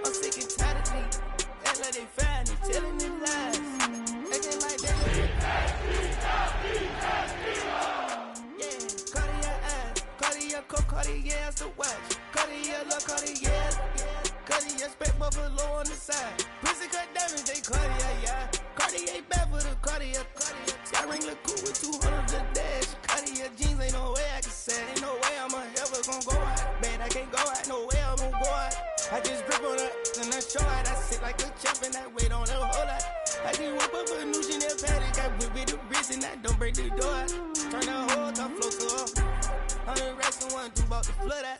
I'm sick and tired of these. Act like they find it, telling them lies. Acting like they yeah, Cartier eyes, Cartier coat, Cartier is the watch. Cartier love, Cartier, Cartier spec buffalo on the side. Pussy cut diamonds, they Cartier, yeah. Cartier bad for the Cartier. Sky ring look cool with 200 the dash. Cartier jeans, ain't no way I can say. Ain't no way I'm ever gonna go out. Man, I can't go out, no way I'm gonna go out. I just grip on her and I show out. I sit like a champ and I wait on her whole lot. I just whip up a new Chanel paddock. I whip with the wrist and I don't break the door out. Turn the whole top flow to her. 100 racks and 1 2 about to flood out.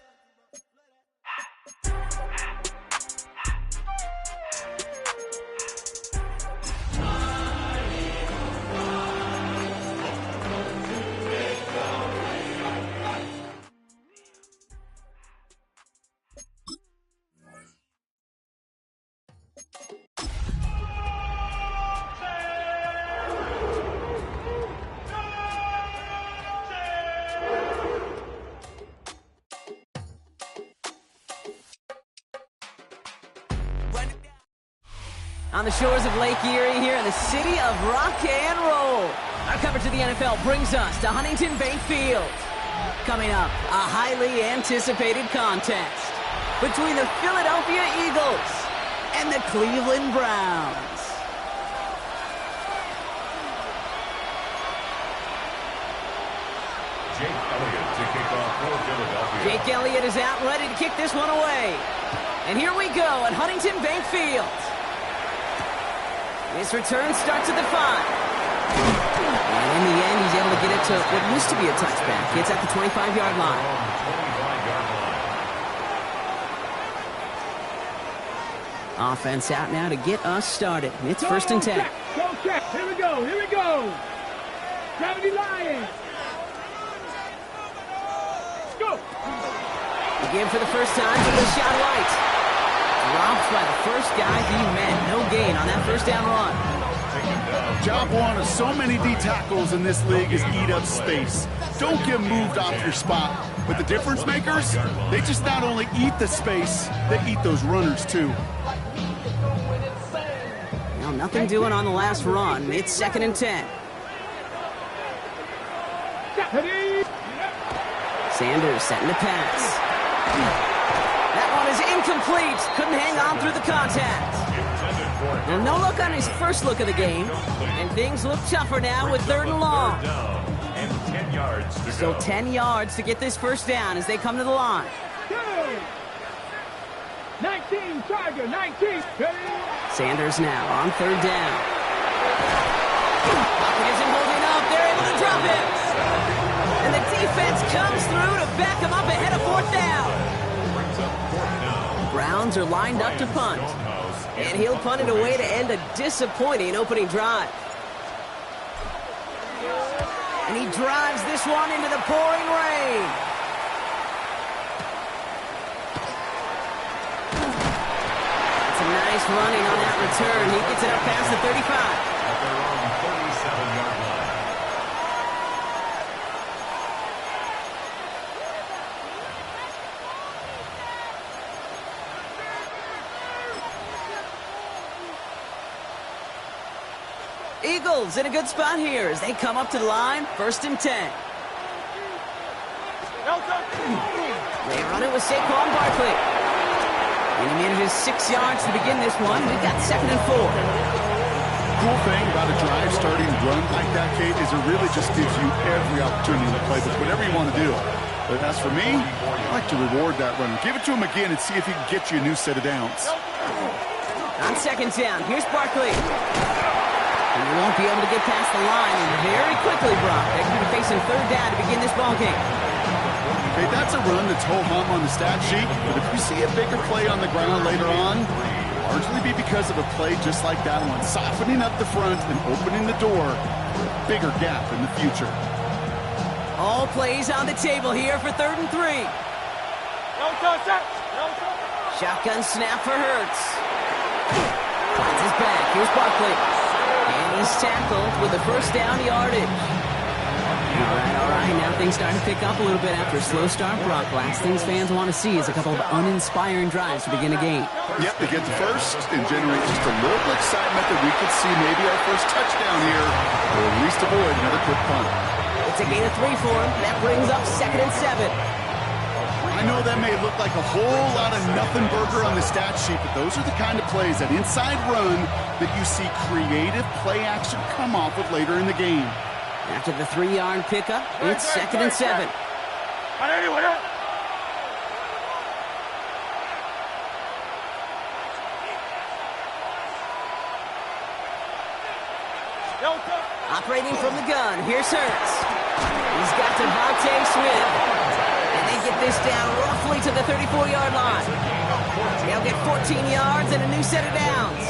On the shores of Lake Erie here in the city of rock and roll. Our coverage of the NFL brings us to Huntington Bank Field. Coming up, a highly anticipated contest between the Philadelphia Eagles and the Cleveland Browns. Jake Elliott to kick off for Philadelphia. Jake Elliott is out ready to kick this one away. And here we go at Huntington Bank Field. His return starts at the 5. And in the end, he's able to get it to what used to be a touchback. It's at the 25-yard line. Offense out now to get us started. It's 1st and 10. Go, check. Here we go. Here we go. Gravity Lions. Go. Again for the first time to the shot right. Dropped by the first guy he met. No gain on that first down run. Job one of so many D tackles in this league is eat up space. Don't get moved off your spot. But the difference makers, they just not only eat the space, they eat those runners too. Well, nothing doing on the last run. It's 2nd and 10. Sanders setting the pass. That one is incomplete. Couldn't hang on through the contact. Well, no look on his first look of the game. And things look tougher now with 3rd and long. So 10 yards to get this first down as they come to the line. 19, Tiger, 19. Sanders now on 3rd down. Pocket isn't holding up. They're able to drop it. And the defense comes through to back him up ahead of 4th down. Browns are lined up to punt. And he'll punt it away to end a disappointing opening drive. And he drives this one into the pouring rain. It's a nice running on that return. He gets it up past the 35. At their own 37-yard line. Eagles in a good spot here as they come up to the line. 1st and 10. They run it with Saquon Barkley. And he manages 6 yards to begin this one. We've got 2nd and 4. Cool thing about a drive starting run like that, Kate, is it really just gives you every opportunity to play with whatever you want to do. But as for me, I like to reward that run. Give it to him again and see if he can get you a new set of downs. On 2nd down, here's Barkley. And he won't be able to get past the line, and very quickly, Brock, they're going to be facing 3rd down to begin this ballgame. Okay, that's a run that's ho-hum on the stat sheet, but if we see a bigger play on the ground later on, it'll largely be because of a play just like that one, softening up the front and opening the door for a bigger gap in the future. All plays on the table here for 3rd and 3. Shotgun snap for Hurts. Finds his back. Here's Barkley. And he's tackled with the first down yardage. All right. Now things starting to pick up a little bit after a slow start, Brock. Last things fans want to see is a couple of uninspiring drives to begin a game. Yep, they get the first and generate just a little excitement that we could see maybe our first touchdown here, or at least avoid another quick punt. It's a gain of 3 for him. That brings up 2nd and 7. I know that may look like a whole lot of nothing burger on the stat sheet, but those are the kind of plays, that inside run, that you see creative play action come off of later in the game. After the 3-yard pickup, it's 2nd and 7. Operating from the gun, here's Hurts. He's got Devontae Smith. And they get this down roughly to the 34-yard line. They'll get 14 yards and a new set of downs.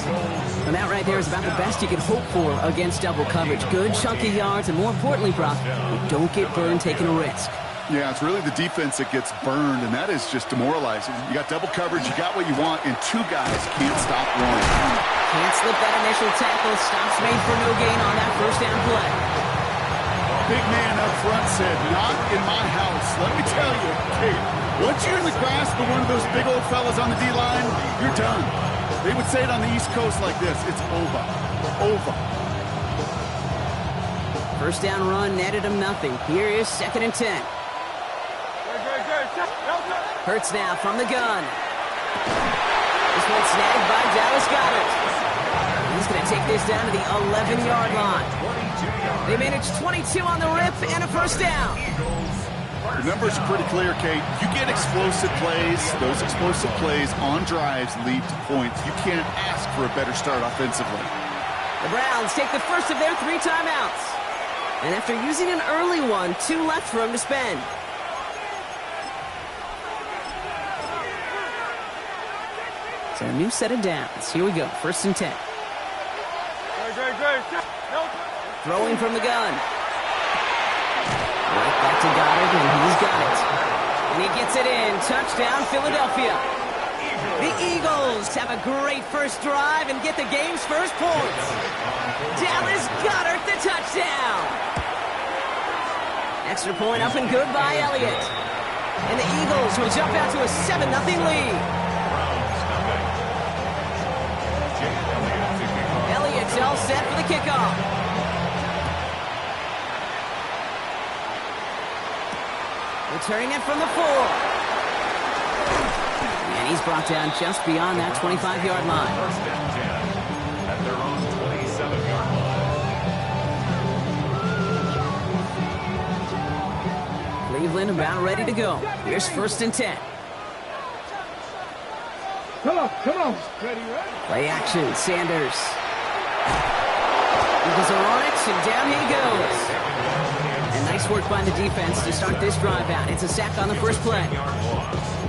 And that right there is about the best you can hope for against double coverage. Good chunky yards, and more importantly, Brock, you don't get burned taking a risk. Yeah, it's really the defense that gets burned, and that is just demoralizing. You got double coverage, you got what you want, and 2 guys can't stop one. Can't slip that initial tackle. Stops made for no gain on that first down play. Big man up front said, "Not in my house." Let me tell you, Kate, once you're in the grasp of one of those big old fellas on the D-line, you're done. They would say it on the East Coast like this: it's over. Over. First down run netted him nothing. Here is 2nd and 10. Hurts now from the gun. This one snagged by Dallas Goedert. He's going to take this down to the 11-yard line. They managed 22 on the rip and a first down. The numbers are pretty clear, Kate. You get explosive plays. Those explosive plays on drives lead to points. You can't ask for a better start offensively. The Browns take the first of their 3 timeouts. And after using an early one, 2 left for him to spend. So a new set of downs. Here we go. 1st and 10. Throwing from the gun. Right back to Goddard, and he's got it. And he gets it in. Touchdown, Philadelphia. The Eagles have a great first drive and get the game's first points. Dallas Goedert, the touchdown. Extra point up and good by Elliott. And the Eagles will jump out to a 7-0 lead. Elliott's all set for the kickoff. Returning it from the 4. And he's brought down just beyond that 25-yard line. First and 10 at their own 27-yard line. Cleveland about ready to go. Here's 1st and 10. Come on. Ready? Play action, Sanders. Eagles are on it, and down he goes. And nice work by the defense to start this drive out. It's a sack on the first play.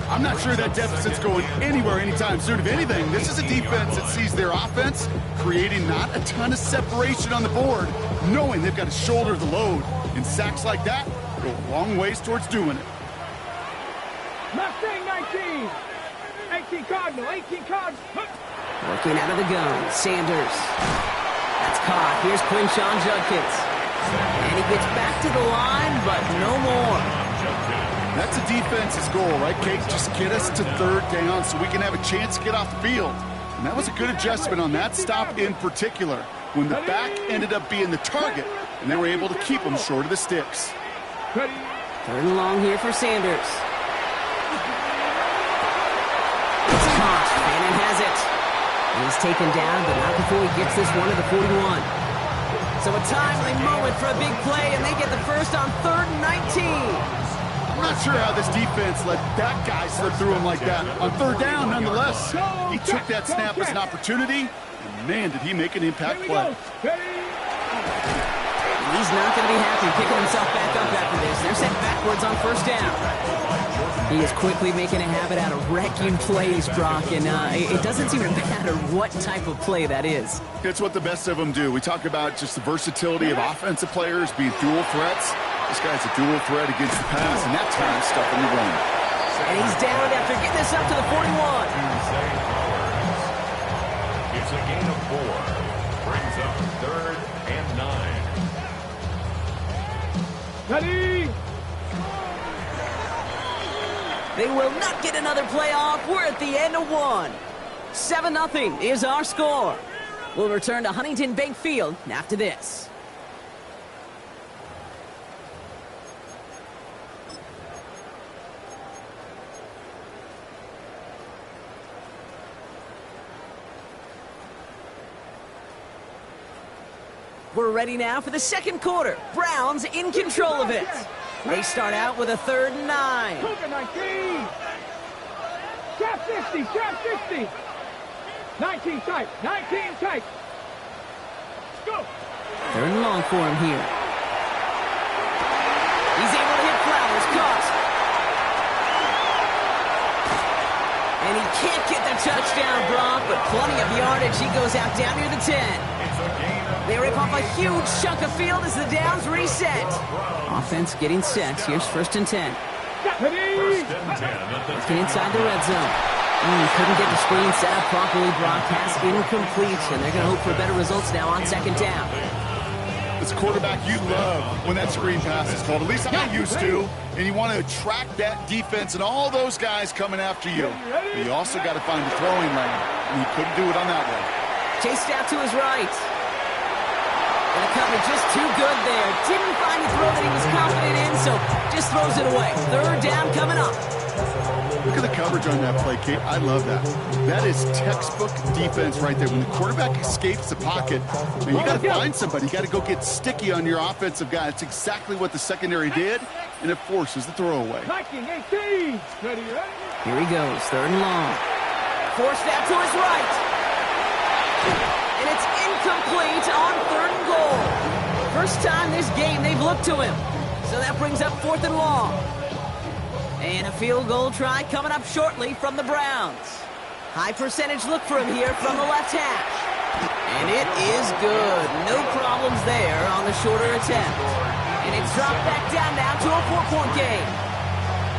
I'm not sure that deficit's going anywhere anytime soon. If anything, this is a defense that sees their offense creating not a ton of separation on the board, knowing they've got to shoulder the load. And sacks like that go a long ways towards doing it. Mustang 19. 18 Cardinal. 18 Cardinal. Working out of the gun, Sanders. That's caught. Here's Quinshon Judkins. And he gets back to the line, but no more. That's a defense's goal, right, Kate? Just get us to 3rd down so we can have a chance to get off the field. And that was a good adjustment on that stop in particular, when the back ended up being the target, and they were able to keep him short of the sticks. 3rd and long here for Sanders. It's caught. Fannin has it. And he's taken down, but not before he gets this one to the 41. So a timely moment for a big play, and they get the first on 3rd and 19. I'm not sure how this defense let that guy slip through him like that. On 3rd down, nonetheless, he took that snap as an opportunity, and man, did he make an impact play. He's not going to be happy picking himself back up after this. They're sent backwards on 1st down. He is quickly making a habit out of wrecking plays, Brock, and it doesn't seem to matter what type of play that is. It's what the best of them do. We talk about just the versatility of offensive players being dual threats. This guy's a dual threat against the pass, and that time stuffing the run. And he's down after getting this up to the 41. It's a gain of 4. Brings up 3rd and 9. They will not get another playoff. We're at the end of one. 7-0 is our score. We'll return to Huntington Bank Field after this. We're ready now for the second quarter. Browns in control of it. They start out with a 3rd and 9. Cook at 19. Trap 60, trap 60. 19 tight, 19 tight. Let's go. 3rd and long for him here. He's able to hit Flowers, caught. And he can't get the touchdown, Brock, but plenty of yardage. He goes out down near the 10. They rip off a huge chunk of field as the downs reset. Offense getting set. Here's 1st and 10. Looking inside the red zone. Couldn't get the screen set up properly. Broadcast incomplete, and they're going to hope for better results now on 2nd down. As a quarterback, you love when that screen pass is called. At least I used to. And you want to attract that defense and all those guys coming after you. But you also got to find the throwing lane, and he couldn't do it on that one. Chased out to his right. And the coverage just too good there. Didn't find the throw that he was confident in, so just throws it away. 3rd down coming up. Look at the coverage on that play, Kate. I love that. That is textbook defense right there. When the quarterback escapes the pocket, man, you got to find somebody. You got to go get sticky on your offensive guy. It's exactly what the secondary did, and it forces the throwaway. 18. Ready, ready. Here he goes, 3rd and long. Forced out to his right. And it's incomplete on 3rd and goal. First time this game they've looked to him. So that brings up 4th and long. And a field goal try coming up shortly from the Browns. High percentage look for him here from the left hash. And it is good. No problems there on the shorter attempt. And it's dropped back down now to a 4-point game.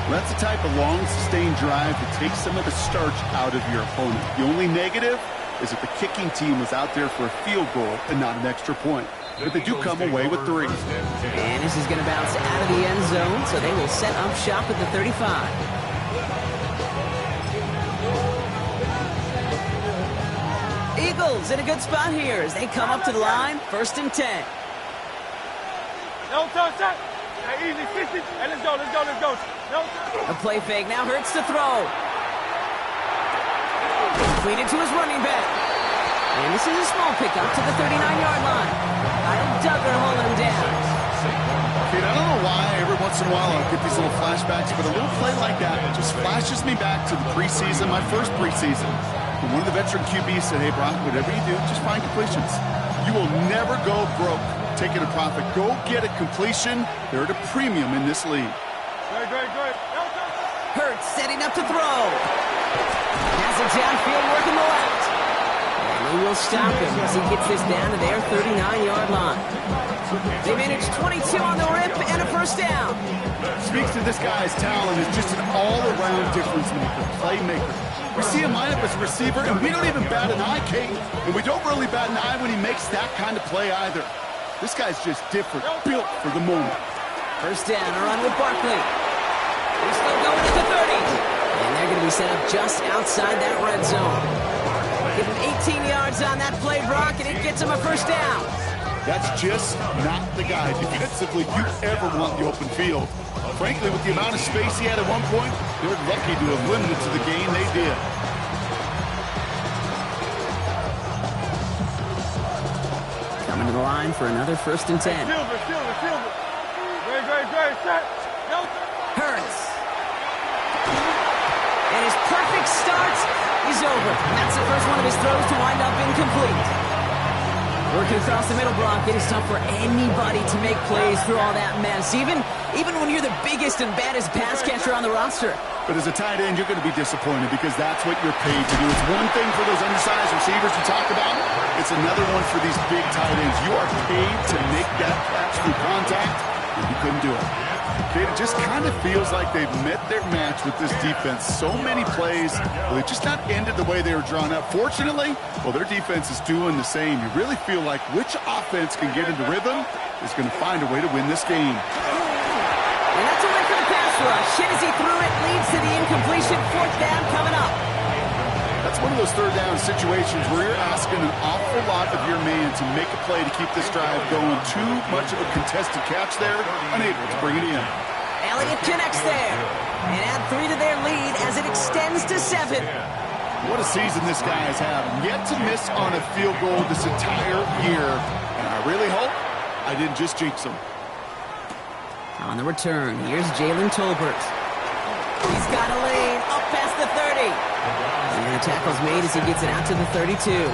That's the type of long, sustained drive that takes some of the starch out of your opponent. The only negative is that the kicking team was out there for a field goal and not an extra point. But they do come away with 3. And this is going to bounce out of the end zone, so they will set up shop at the 35. Eagles in a good spot here as they come up to the line, 1st and 10. No touch, touch. Easy, 60. And let's go, let's go, let's go. No touch. A play fake now hurts to throw. Completed to his running back. And this is a small pickup to the 39-yard line. Kyle Duggar holding him down. Kate, I don't know why every once in a while I'll get these little flashbacks, but a little play like that just flashes me back to the preseason, my first preseason. And one of the veteran QBs said, hey, Brock, whatever you do, just find completions. You will never go broke taking a profit. Go get a completion. They're at a premium in this league. Great. Hurts setting up to throw. Has it downfield working the left. And they will stop him as he gets this down to their 39-yard line. They managed 22 on the rip and a 1st down. Speaks to this guy's talent as just an all-around difference maker, playmaker. We see him line up as a receiver, and we don't even bat an eye, Kate. And we don't really bat an eye when he makes that kind of play either. This guy's just different, built for the moment. 1st down, a run with Barkley. They're still going at the 30. And they're going to be set up just outside that red zone. Give him 18 yards on that play, Brock, and it gets him a 1st down. That's just not the guy defensively you ever want the open field. Frankly, with the amount of space he had at one point, they're lucky to have limited to the game they did. Coming to the line for another 1st and 10. Silver. Great. Set. No touch. Hurts. And his perfect start is over. That's the first one of his throws to wind up incomplete. Working across the middle, Brock, it is tough for anybody to make plays through all that mess, even when you're the biggest and baddest pass catcher on the roster. But as a tight end, you're going to be disappointed because that's what you're paid to do. It's one thing for those undersized receivers you talk about. It's another one for these big tight ends. You are paid to make that catch through contact, and you couldn't do it. Okay, it just kind of feels like they've met their match with this defense. So many plays, well, they've just not ended the way they were drawn up. Fortunately, well, their defense is doing the same. You really feel like which offense can get into rhythm is going to find a way to win this game. And that's a win for the pass rush. Hit as he threw it, leads to the incompletion. Fourth down coming up. That's one of those third down situations where you're asking an awful lot of your man to make a play to keep this drive going. Too much of a contested catch there, unable to bring it in. Elliott connects there. And add 3 to their lead as it extends to 7. What a season this guy is having. Yet to miss on a field goal this entire year. And I really hope I didn't just jinx him. On the return, here's Jalen Tolbert. He's got a lane up past the 30. And the tackle's made as he gets it out to the 32.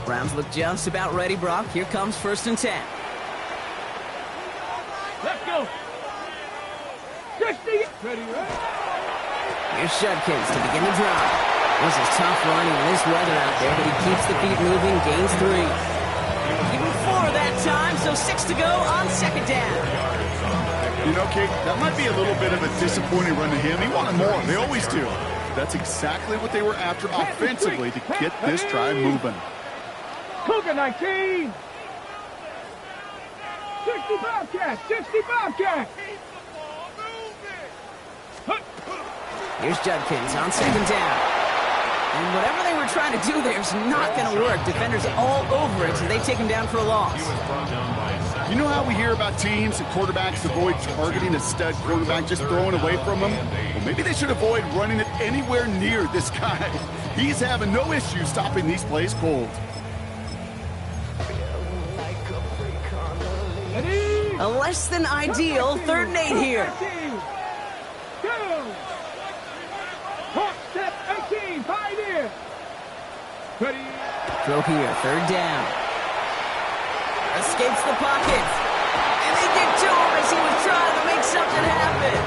Browns look just about ready, Brock. Here comes 1st and 10. Let's go. 60. Ready, right? Here's Judkins to begin the drive. This is tough running in this weather out there, but he keeps the feet moving, gains 3. Give him 4 that time, so 6 to go on 2nd down. You know, Kate, that might be a little bit of a disappointing run to him. He wanted more. They always do. That's exactly what they were after offensively to get this drive moving. Cougar 19. 60 Bobcats. 60 Bobcats. Here's Judkins on 2nd down. And whatever they were trying to do there is not going to work. Defenders all over it, so they take him down for a loss. You know how we hear about teams and quarterbacks avoid targeting a stud quarterback, just throwing away from him? Well, maybe they should avoid running it anywhere near this guy. He's having no issue stopping these plays cold. A less than ideal 3rd and 8 here. Go! Hawk step 18, 5 in. Ready? Throw here, 3rd down. Escapes the pocket. And they get to him as he was trying to make something happen.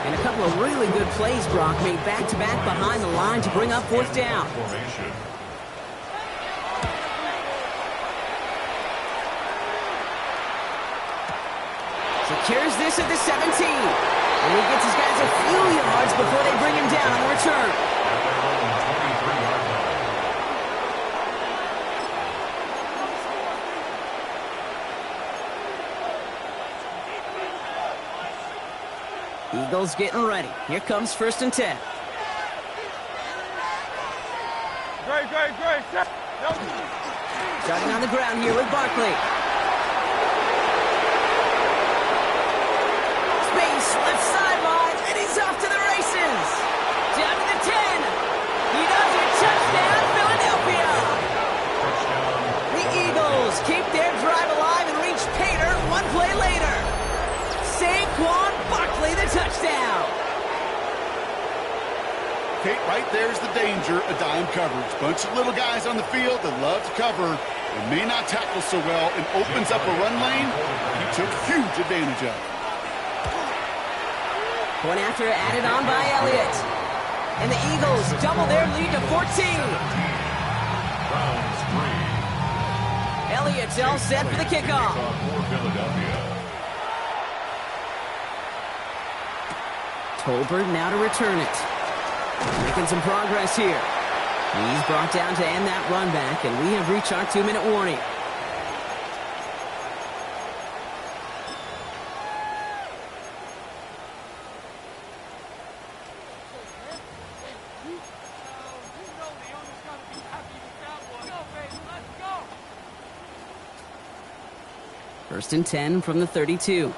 And a couple of really good plays, Brock, made back-to-back behind the line to bring up 4th down. Secures this at the 17. And he gets his guys a few yards before they bring him down on the return. Eagles getting ready. Here comes 1st and 10. Great. Starting on the ground here with Barkley. Space, left sideline, and he's off to the races. Down to the 10. He does it. Touchdown, Philadelphia. The Eagles keep their drive alive and reach Pater 1 play later. Saquon Barkley, the touchdown. Kate, right there's the danger of dime coverage. Bunch of little guys on the field that love to cover and may not tackle so well and opens up a run lane he took huge advantage of. Point after added on by Elliott. And the Eagles double their lead to 14. Elliott's all set for the kickoff. Tolbert now to return it. Making some progress here. He's brought down to end that run back, and we have reached our 2-minute warning. First and 10 from the 32.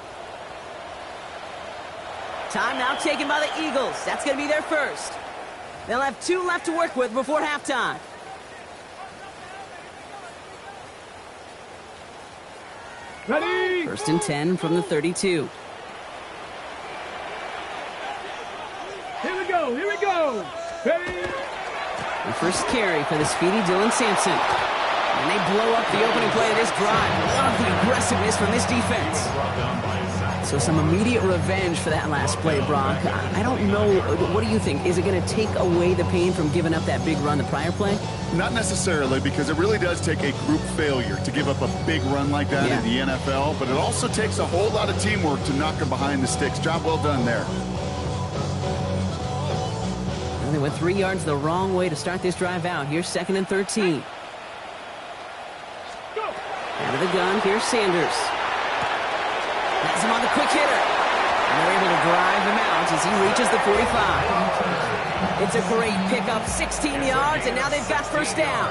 Timeout taken by the Eagles. That's going to be their first. They'll have 2 left to work with before halftime. Ready? First and 10 from the 32. Here we go. Ready? The first carry for the speedy Dylan Sampson. And they blow up the opening play of this drive. Love the aggressiveness from this defense. So some immediate revenge for that last play, Brock. I don't know. What do you think? Is it going to take away the pain from giving up that big run the prior play? Not necessarily, because it really does take a group failure to give up a big run like that in the NFL, but it also takes a whole lot of teamwork to knock them behind the sticks. Job well done there. Well, they went 3 yards the wrong way to start this drive out. Here's 2nd and 13. Out of the gun, here's Sanders. Has him on the quick hitter. And they're able to drive him out as he reaches the 45. It's a great pickup, 16 yards, and now they've got first down.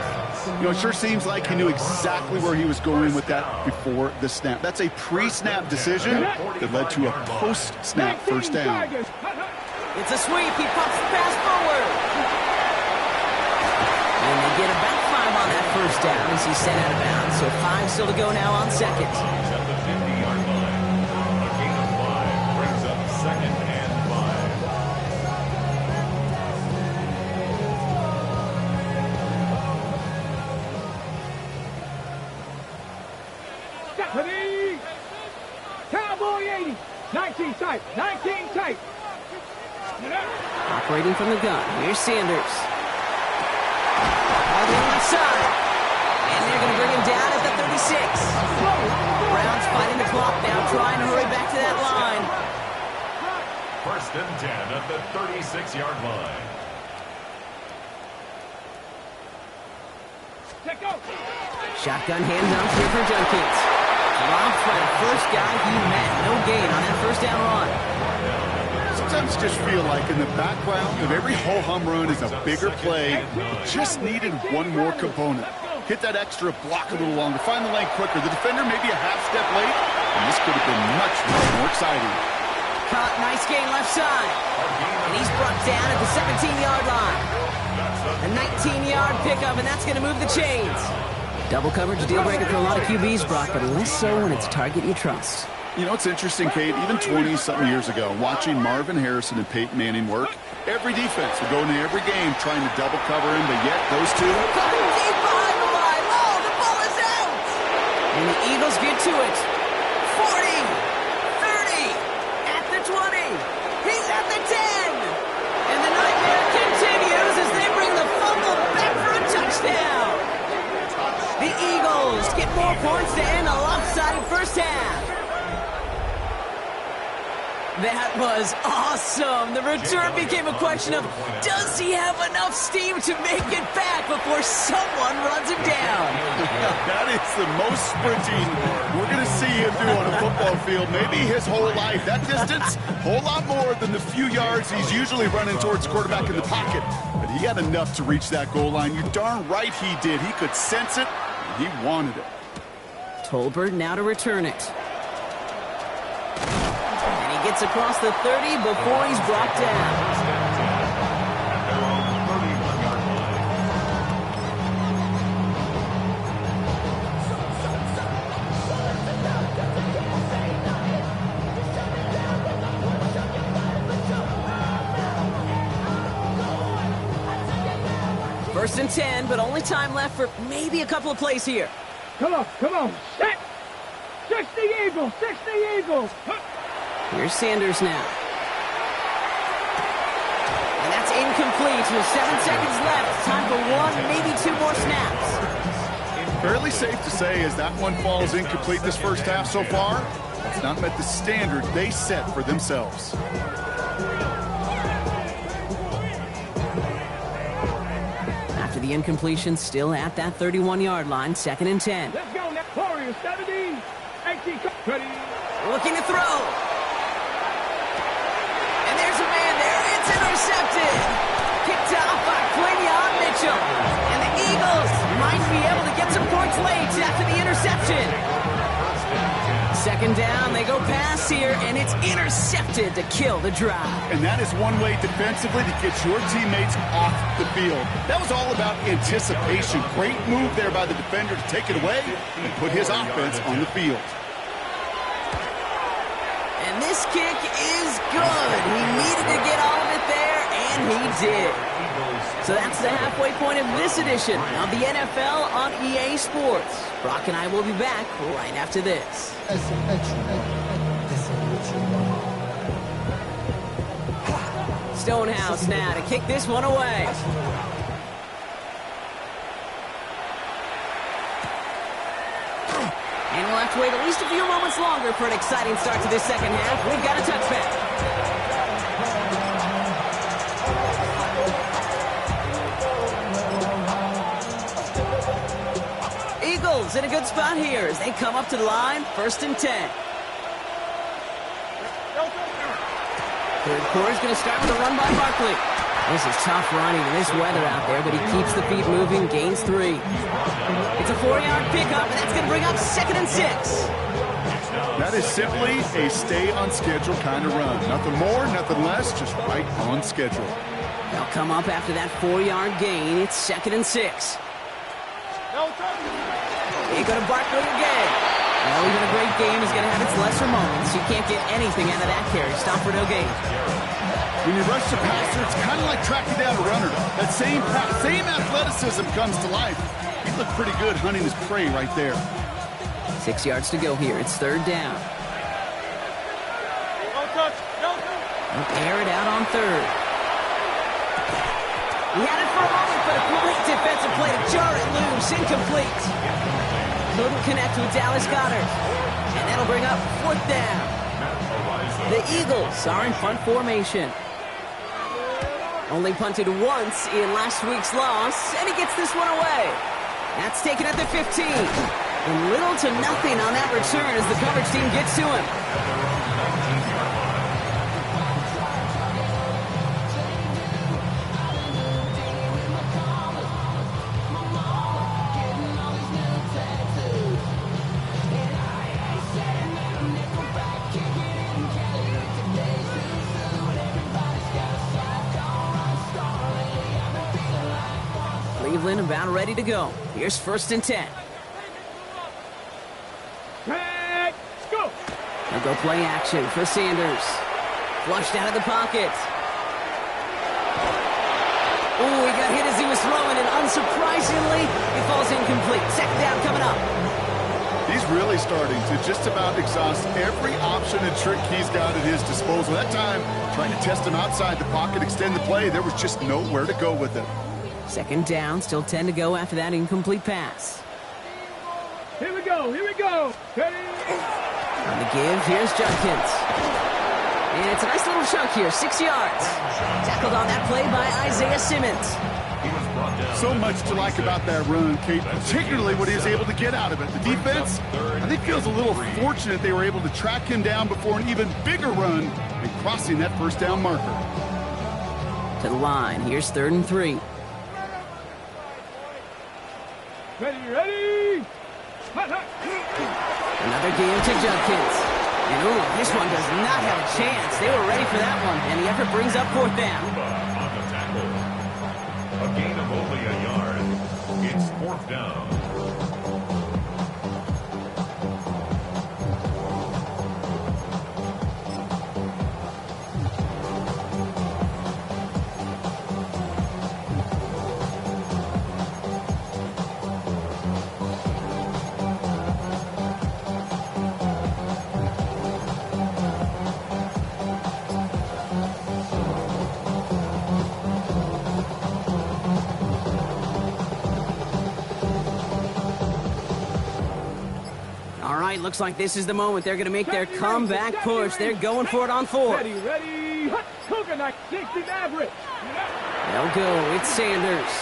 You know, it sure seems like he knew exactly where he was going with that before the snap. That's a pre-snap decision that led to a post-snap first down. It's a sweep. He pops the pass forward. And they get about 5 on that first down as he's sent out of bounds. So 5 still to go now on second. At the 50-yard line, a gain of 5 brings up 2nd and 5. Stephanie! Cowboy 80! 19 tight! 19 tight! Operating from the gun. Here's Sanders. On the left side. And they're going to bring him down at the 36. Browns fighting the clock now, trying to hurry back to that line. 1st and 10 at the 36-yard line. Shotgun handoff here for Junkins. Dropped by the first guy he met. No gain on that first down run. Sometimes just feel like in the background of every ho-hum run is a bigger play. Just needed one more component. Hit that extra block a little longer. Find the lane quicker. The defender may be a half step late, and this could have been much more exciting. Caught, nice gain left side. And he's brought down at the 17-yard line. A 19-yard pickup, and that's going to move the chains. Double coverage, deal breaker for a lot of QBs, Brock, but less so when it's a target you trust. You know, it's interesting, Kate, even 20-something years ago, watching Marvin Harrison and Peyton Manning work, every defense would go into every game trying to double cover him, but yet those two... Coming deep behind the line. Oh, the ball is out! And the Eagles get to it. 40, 30, at the 20. He's at the 10. And the nightmare continues as they bring the fumble back for a touchdown. The Eagles get more points to end a lopsided first half. That was awesome. The return became a question of, does he have enough steam to make it back before someone runs him down? That is the most sprinting we're going to see him do on a football field. Maybe his whole life. That distance, a whole lot more than the few yards he's usually running towards the quarterback in the pocket. But he had enough to reach that goal line. You're darn right he did. He could sense it. He wanted it. Tolbert now to return it. And he gets across the 30 before he's brought down. First and 10, but only time left for maybe a couple of plays here. Come on, set! 60 Eagles, 60 Eagles! Here's Sanders now. And that's incomplete with 7 seconds left. Time for 1, maybe 2 more snaps. Fairly safe to say as that one falls incomplete this first half so far, it's not met the standard they set for themselves. After the incompletion, still at that 31-yard line, 2nd and 10. Let's go now. Warriors 70. 18. Ready. Looking to throw. And there's a man there. It's intercepted. Picked off by Quinion Mitchell. And the Eagles might be able to get some points late after the interception. 2nd down, they go pass here, and it's intercepted to kill the drive. And that is one way defensively to get your teammates off the field. That was all about anticipation. Great move there by the defender to take it away and put his offense on the field. And this kick is good. He needed to get all of it there, and he did. So that's the halfway point of this edition of the NFL on EA Sports. Brock and I will be back right after this. Stonehouse now to kick this one away. And we'll have to wait at least a few moments longer for an exciting start to this second half. We've got a touchback. Eagles in a good spot here as they come up to the line, 1st and 10. Third quarter's going to start with a run by Barkley. This is tough running in this weather out there, but he keeps the feet moving, gains 3. It's a 4-yard pickup, and that's going to bring up 2nd and 6. That is simply a stay-on-schedule kind of run. Nothing more, nothing less, just right on schedule. They'll come up after that 4-yard gain. It's 2nd and 6. They go to Barkley again. Well, even a great game is going to have its lesser moments. You can't get anything out of that carry. Stop for no gain. When you rush the passer, it's kind of like tracking down a runner. That same athleticism comes to life. He looked pretty good hunting his prey right there. 6 yards to go here. It's 3rd down. They'll air it out on 3rd. He had it for a moment, but a great defensive play to jar it loose. Incomplete. Couldn't connect with Dallas Goedert. And that'll bring up 4th down. The Eagles are in punt formation. Only punted once in last week's loss, and he gets this one away. That's taken at the 15. And little to nothing on that return as the coverage team gets to him. Cleveland about ready to go. Here's 1st and 10. Let's go. They'll go play action for Sanders. Flushed out of the pocket. Ooh, he got hit as he was throwing, and unsurprisingly, it falls incomplete. 2nd down coming up. He's really starting to just about exhaust every option and trick he's got at his disposal. That time, trying to test him outside the pocket, extend the play, there was just nowhere to go with it. 2nd down, still 10 to go after that incomplete pass. Here we go. Ready? On the give, here's Judkins. And it's a nice little chunk here, 6 yards. Tackled on that play by Isaiah Simmons. So much to like about that run, Kate, particularly what he was able to get out of it. The defense, I think, feels a little fortunate they were able to track him down before an even bigger run and crossing that 1st down marker. To the line, here's 3rd and 3. Ready? Another game to Judkins. And ooh, this one does not have a chance. They were ready for that one, and the effort brings up 4th down. On the tackle. A gain of only a yard. It's 4th down. Looks like this is the moment they're going to make their comeback push. They're going for it on 4th. Ready. Coconut 60 average. They'll go. It's Sanders.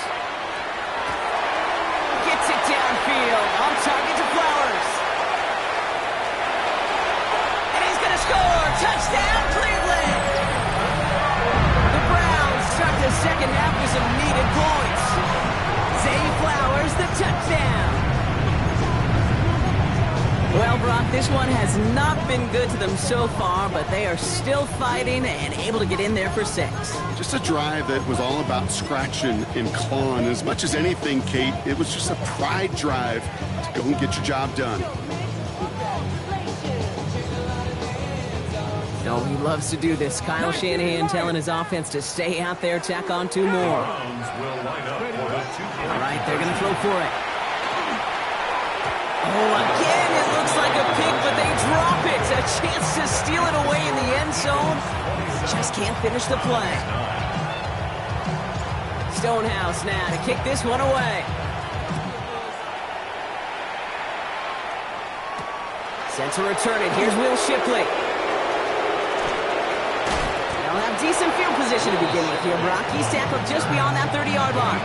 Gets it downfield. On target to Flowers. And he's going to score. Touchdown, Cleveland. The Browns start the 2nd half with some needed points. Zay Flowers, the touchdown. Well, Brock, this one has not been good to them so far, but they are still fighting and able to get in there for 6. Just a drive that was all about scratching and clawing. As much as anything, Kate, it was just a pride drive to go and get your job done. Oh, he loves to do this. Kyle Shanahan telling his offense to stay out there, tack on 2 more. All right, they're going to throw for it. Oh, again, it looks like a pick, but they drop it. A chance to steal it away in the end zone. Just can't finish the play. Stonehouse now to kick this one away. Set to return it. Here's Will Shipley. They'll have decent field position to begin with here, Brock. He's tackled just beyond that 30-yard line.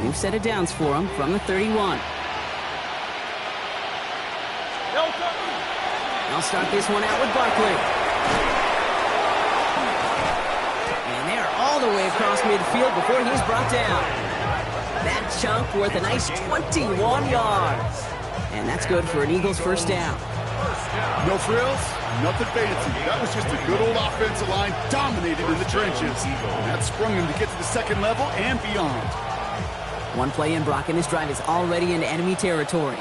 New set of downs for him from the 31. I'll start this one out with Barkley. And they're all the way across midfield before he's brought down. That chunk worth a nice 21 yards. And that's good for an Eagles first down. No frills, nothing fancy. That was just a good old offensive line dominated in the trenches. And that sprung him to get to the second level and beyond. One play in, Brock, and this drive is already into enemy territory.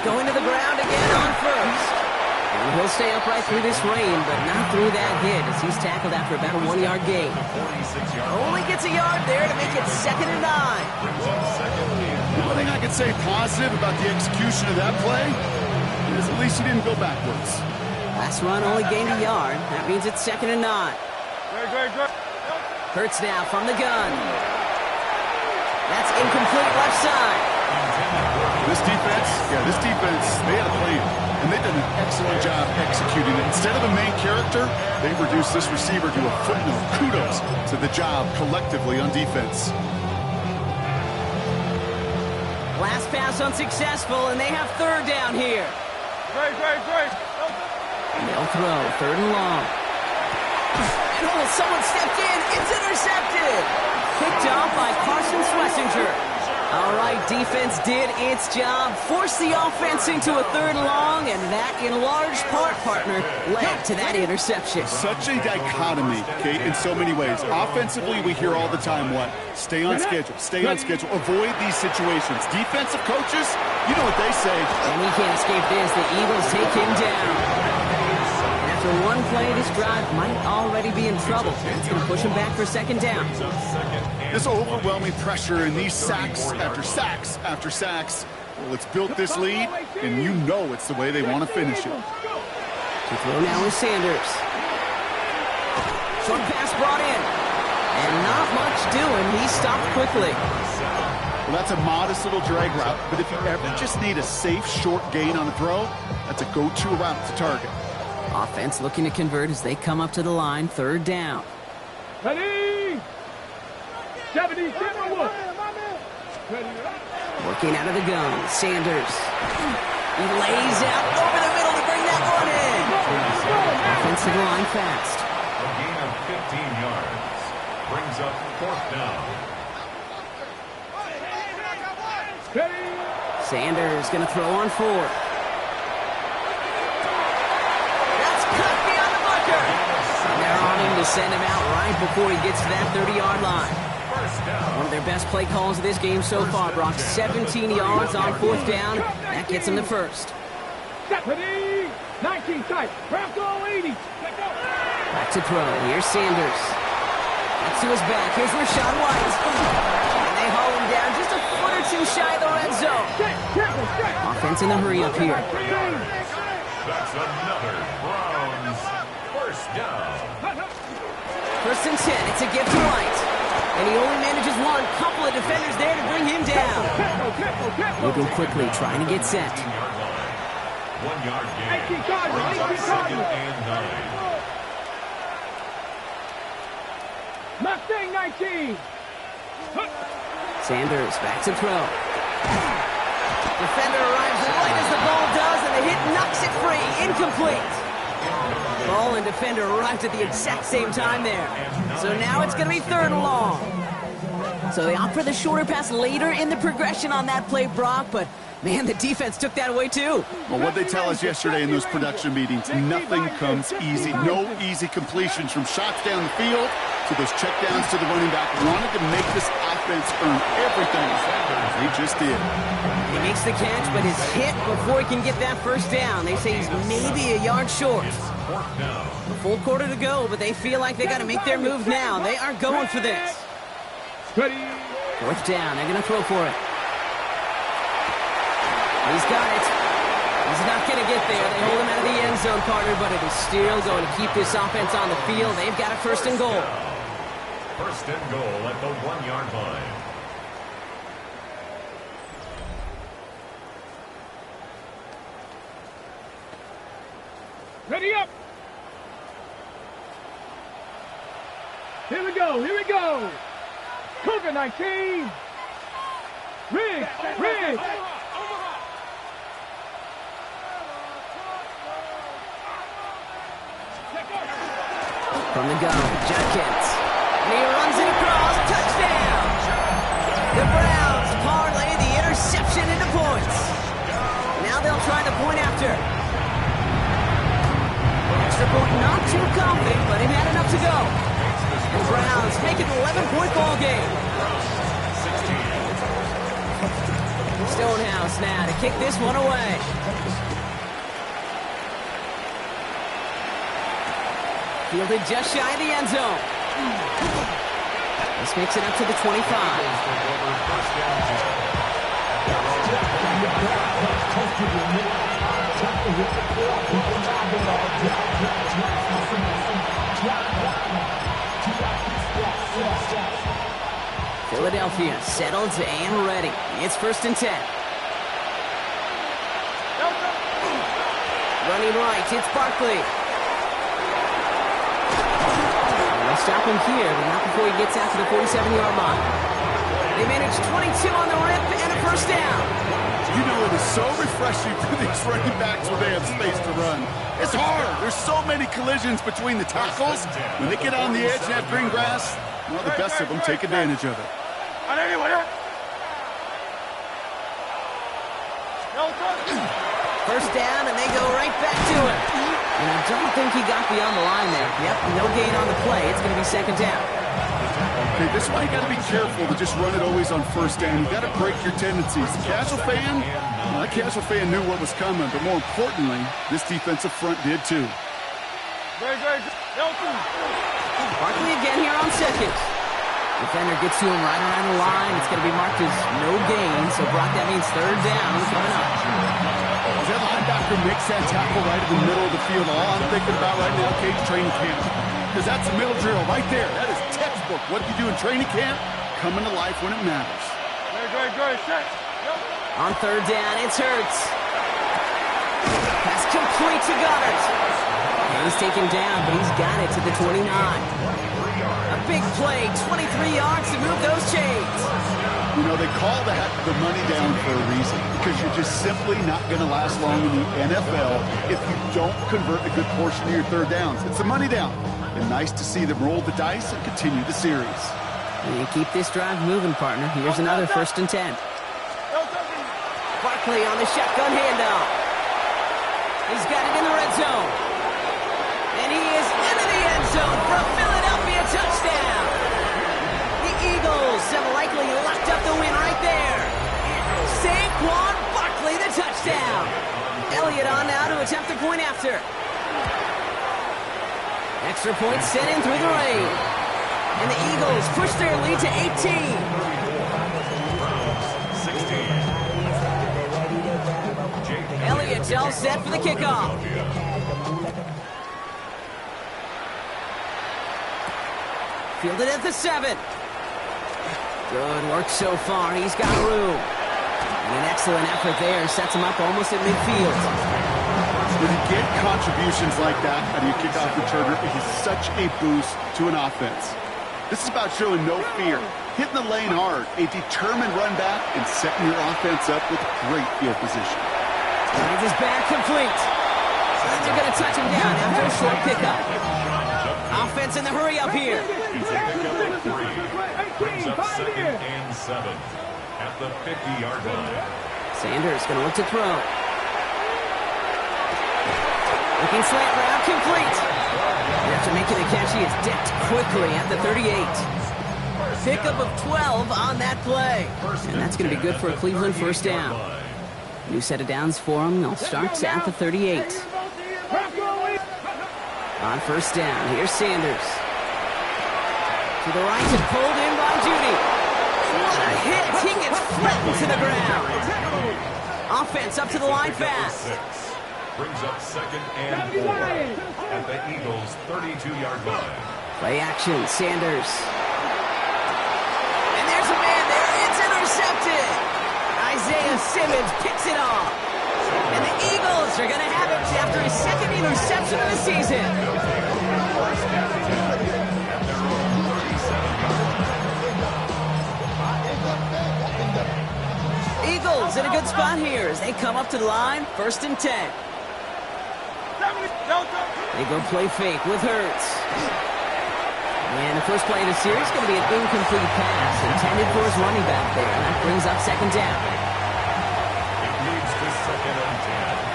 Going to the ground again on first. And he'll stay upright through this rain, but not through that hit as he's tackled after about a 1-yard gain. Only gets a yard there to make it 2nd and 9. The one thing I could say positive about the execution of that play is at least he didn't go backwards. Last run only gained a yard. That means it's 2nd and 9. Hurts now from the gun. That's incomplete left side. This defense, they had a plan, and they've done an excellent job executing it. Instead of a main character, they've reduced this receiver to a footnote. Kudos to the job collectively on defense. Last pass unsuccessful, and they have 3rd down here. They'll throw 3rd and long. And someone stepped in. It's intercepted. Picked off by Carson Schlesinger. All right, defense did its job, forced the offense into a 3rd and long, and that, in large part, partner, led to that interception. Such a dichotomy, okay, in so many ways. Offensively, we hear all the time what? Stay on schedule, avoid these situations. Defensive coaches, you know what they say. And he can't escape this. The Eagles take him down. After one play, this drive might already be in trouble. It's going to push him back for 2nd down. This overwhelming pressure and these sacks after sacks after sacks, well, it's built this lead, and you know it's the way they want to finish it. To throw now is Sanders. Short pass brought in. And not much doing. He stopped quickly. Well, that's a modest little drag route, but if you ever just need a safe, short gain on a throw, that's a go-to route to target. Offense looking to convert as they come up to the line, 3rd down. Ready? 77 Wolf. Working out of the gun, Sanders. He lays out over the middle to bring that one in. Offensive line fast. A gain of 15 yards. Brings up 4th down. Sanders going to throw on 4th. They're on him to send him out right before he gets to that 30-yard line. One of their best play calls of this game so far, Brock. 17 yards on 4th down. That gets him the first. 19 tight. Bronco 80. Back to throw. Here's Sanders. That's to his back. Here's Rachaad White. And they haul him down just a foot or two shy of the red zone. Offense in the hurry up here. That's another Browns first down. 1st and 10. It's a gift to White. And he only manages one. Couple of defenders there to bring him down. Moving quickly, trying to get set. 1-yard gain. Brings up 2nd and 9. Mustang 19. Sanders back to throw. Defender arrives right as the ball does, and the hit knocks it free. Incomplete. Ball and defender arrived at the exact same time there. So now it's going to be 3rd and long. So they opt for the shorter pass later in the progression on that play, Brock, but man, the defense took that away too. Well, what they tell us yesterday in those production meetings, nothing comes easy. No easy completions from shots down the field to those checkdowns to the running back. Wanted to make this offense earn everything. They just did. He makes the catch, but is hit before he can get that first down. They say he's maybe a yard short. A full quarter to go, but they feel like they got to make their move now. They are going for this. 4th down. They're going to throw for it. He's got it. He's not going to get there. They hold him out of the end zone, partner, but it is still going to keep this offense on the field. They've got a 1st and goal. 1st and goal at the 1-yard line. Ready up. Here we go. Here we go. Cougar 19. Riggs. Riggs. From the gun, Judkins. And he runs it across. Touchdown. The Browns parlay the interception into points. Now they'll try the point after. Extra point, not too confident, but it had enough to go. And Browns make it an 11-point ball game. Stonehouse now to kick this one away. Fielded just shy of the end zone. This makes it up to the 25. Philadelphia settled and ready. It's 1st and 10. Running right, it's Barkley. They'll stop him here, but not before he gets out to the 47-yard line. They manage 22 on the rip and a 1st down. You know, it is so refreshing for these running backs when they have space to run. It's hard. There's so many collisions between the tackles. When they get on the edge and have green grass, well, the best of them take advantage of it. First down, and they go right back to it. And I don't think he got beyond the line there. Yep, no gain on the play. It's going to be 2nd down. Okay, this is why you got to be careful to just run it always on 1st down. You got to break your tendencies. The casual fan, well, that casual fan knew what was coming, but more importantly, this defensive front did too. Barkley again here on 2nd. Defender gets to him right around the line. It's going to be marked as no gain, so Brock, that means 3rd down coming up. As that linebacker makes that tackle right in the middle of the field, all I'm thinking about right now, Cage, training camp. Because that's a middle drill right there. That is textbook. What you do in training camp, coming to life when it matters. On 3rd down, it's Hurts. Pass complete to Goddard. And he's taken down, but he's got it to the 29. A big play, 23 yards to move those chains. You know, they call that the money down for a reason, because you're just simply not going to last long in the NFL if you don't convert a good portion of your 3rd downs. It's the money down. And nice to see them roll the dice and continue the series. You keep this drive moving, partner. Here's another 1st and 10. Barkley on the shotgun handoff. He's got it in the red zone. And he is into the end zone for a Philadelphia touchdown. The Eagles have likely locked up the win right there. Saquon Barkley, the touchdown. Elliott on now to attempt the point after. Extra point sent in through the rain. And the Eagles push their lead to 18. 16. Elliott all set for the kickoff. Fielded at the 7. Good work so far. He's got room. And an excellent effort there sets him up almost at midfield. When you get contributions like that out of your kickoff returner, it is such a boost to an offense. This is about showing no fear, hitting the lane hard, a determined run back, and setting your offense up with great field position. Finds his back complete. They're going to touch him down after a short pickup. Offense in the hurry up here. Brings up 2nd and 7 at the 50-yard line. Sanders going to look to throw. Looking slant route complete. And after making the catch, he is decked quickly at the 38. Pickup of 12 on that play. And that's going to be good for a Cleveland 1st down. New set of downs for him. They'll start at the 38. On 1st down, here's Sanders. To the right and pulled in by Judy. What a hit. He gets flattened to the ground. Offense up to the line fast. Brings up 2nd and 4 at the Eagles' 32-yard line. Play action, Sanders. And there's a man there. It's intercepted. Isaiah Simmons picks it off. And the Eagles are going to have it after his 2nd interception of the season. Browns in a good spot here as they come up to the line, 1st and 10. They go play fake with Hurts. And the first play of the series is going to be an incomplete pass intended for his running back there. And that brings up 2nd down. It leads to 2nd and 10.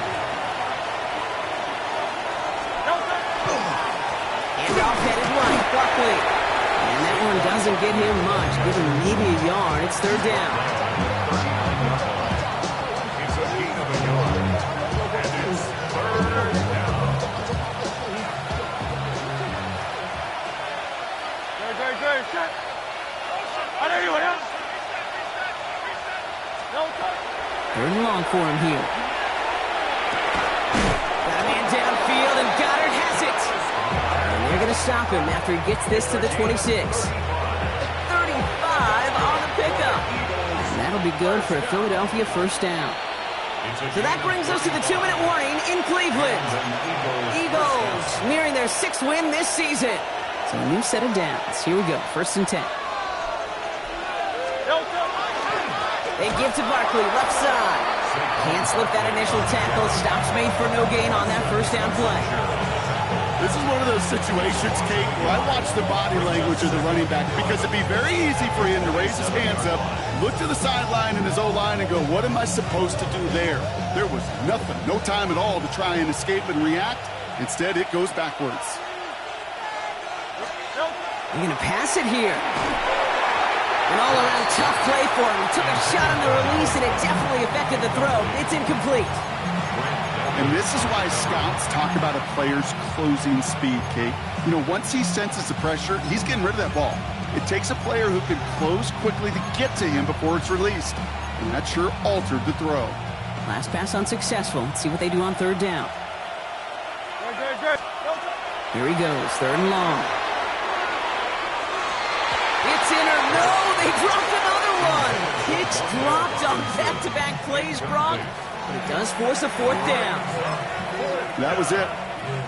Handoff headed right, Barkley. And that one doesn't get him much. Give him maybe a yard. It's 3rd down. It's a gain of a yard. And it's 3rd down. Third and long for him here. Got a man downfield, and Goddard has it. And they're going to stop him after he gets this to the 26. 35 on the pickup. And that'll be good for a Philadelphia 1st down. So that brings us to the 2-minute warning in Cleveland. Eagles nearing their 6th win this season. So a new set of downs. Here we go, 1st and 10. They give to Barkley, left side. Can't slip that initial tackle. Stops made for no gain on that 1st down play. This is one of those situations, Kate, where I watch the body language of the running back because it'd be very easy for him to raise his hands up, look to the sideline in his O-line and go, what am I supposed to do there? There was nothing, no time at all to try and escape and react. Instead, it goes backwards. They're going to pass it here. An all-around tough play for him. He took a shot on the release, and it definitely affected the throw. It's incomplete. And this is why scouts talk about a player's closing speed, Kate. You know, once he senses the pressure, he's getting rid of that ball. It takes a player who can close quickly to get to him before it's released. And that sure altered the throw. Last pass unsuccessful. Let's see what they do on 3rd down. Here he goes, 3rd and long. It's in or no, they dropped another one. It's dropped on back-to-back plays, Brock. But it does force a 4th down. That was it.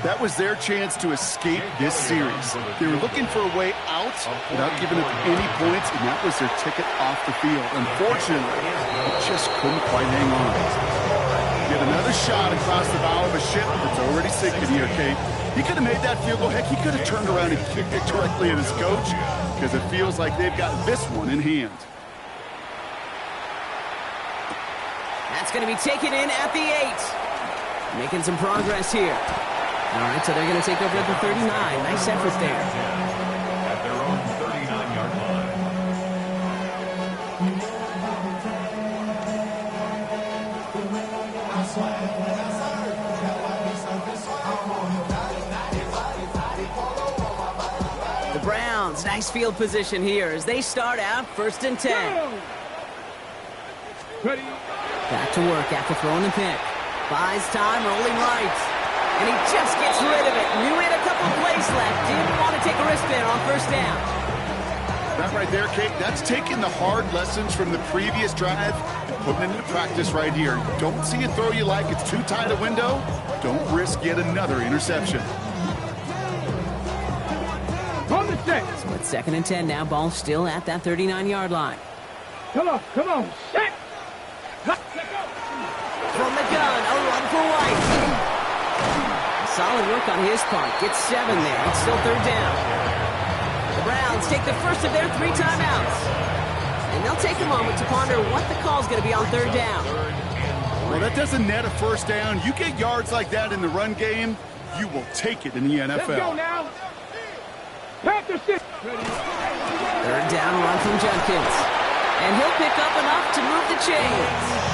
That was their chance to escape this series. They were looking for a way out without giving up any points, and that was their ticket off the field. Unfortunately, it just couldn't quite hang on. Get another shot across the bow of a ship that's already sinking here, Kate. He could have made that field goal. Heck, he could have turned around and kicked it directly at his coach because it feels like they've got this one in hand. That's going to be taken in at the 8. Making some progress here. All right, so they're going to take over at the 39. Nice effort there. At their own 39-yard line. The Browns, nice field position here as they start out 1st and 10. Ready. Back to work after throwing the pick. Buys time, rolling right. And he just gets rid of it. Knew he had a couple plays left. Didn't want to take a risk there on 1st down. That right there, Kate, that's taking the hard lessons from the previous drive and putting it into practice right here. Don't see a throw you like, it's too tight a window. Don't risk yet another interception. On the set. So it's 2nd and 10 now. Ball still at that 39-yard line. Come on, set. From the gun, a run for White. Solid work on his part. Gets 7 there. It's still 3rd down. The Browns take the first of their 3 timeouts. And they'll take a moment to ponder what the call's going to be on 3rd down. Well, that doesn't net a 1st down. You get yards like that in the run game, you will take it in the NFL. Let's go now. Panther 6. 3rd down run from Judkins. And he'll pick up enough to move the chains.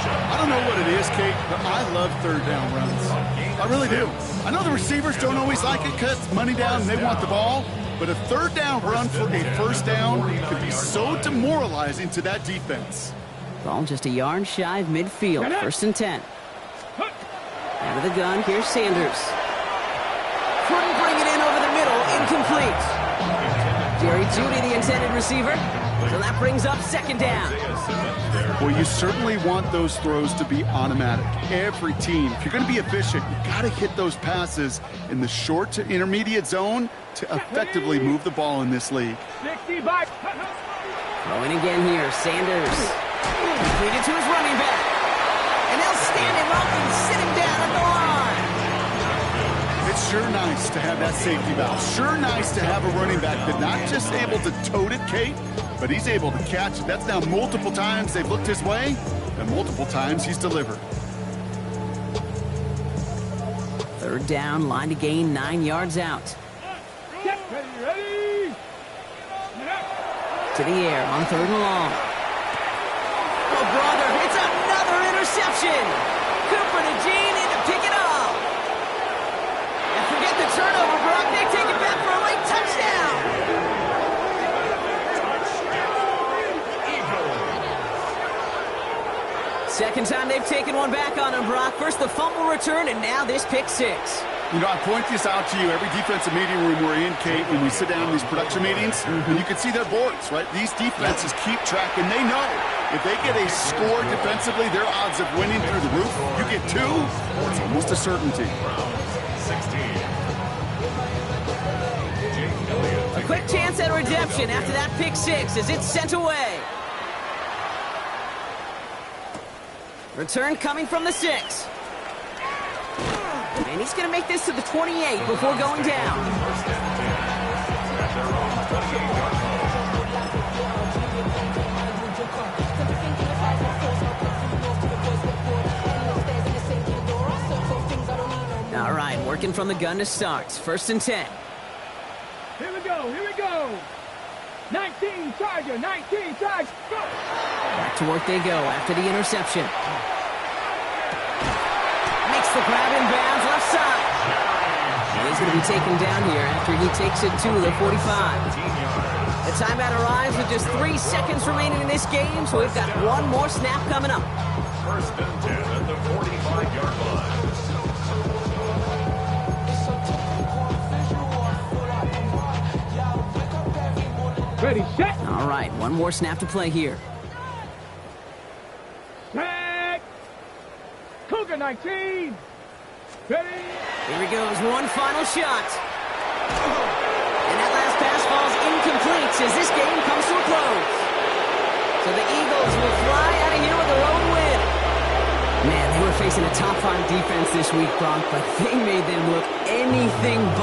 I don't know what it is, Kate, but I love 3rd down runs. I really do. I know the receivers don't always like it because it's money down and they want the ball, but a 3rd down run for a 1st down can be so demoralizing to that defense. Ball just a yard shy of midfield. 1st and 10. Out of the gun, here's Sanders. Couldn't bring it in over the middle. Incomplete. Jerry Jeudy, the intended receiver. So that brings up 2nd down. Well, you certainly want those throws to be automatic. Every team, if you're going to be efficient, you got to hit those passes in the short to intermediate zone to effectively move the ball in this league. 60 by. Throwing again here, Sanders. Completed to his running back. And they'll stand him up and sit him down at the line. It's sure nice to have that safety valve. Sure nice to have a running back that's not just able to tote it, Kate, but he's able to catch it. That's now multiple times they've looked his way, and multiple times he's delivered. Third down, line to gain 9 yards out. Get ready. To the air on 3rd and long. Oh, brother, it's another interception. Cooper to Gene in to pick it up. And forget the turnover, Brock. They take it back for a late touchdown. Second time they've taken one back on him, Brock. First the fumble return, and now this pick six. You know, I point this out to you every defensive meeting room we're in, Kate, when we sit down in these production meetings, and you can see their boards, right? These defenses keep track, and they know if they get a score defensively, their odds of winning through the roof. You get 2, it's almost a certainty. A quick chance at redemption after that pick six as it's sent away. Return coming from the 6. And he's going to make this to the 28 before going down. All right, working from the gun to start. 1st and 10. Here we go. 19 Charger, 19 Charger, go! Back to work they go after the interception. Makes the grab in bounds left side. And he's going to be taken down here after he takes it to the 45. The timeout arrives with just 3 seconds remaining in this game, so we've got one more snap coming up. 1st and 10 at the 45-yard line. Ready, set. All right, one more snap to play here. Set. Cougar 19. Ready. Here he goes, one final shot. And that last pass falls incomplete as this game comes to a close. So the Eagles will fly out of here with their own win. Man, they were facing a top 5 defense this week, Brock, but they made them look anything but.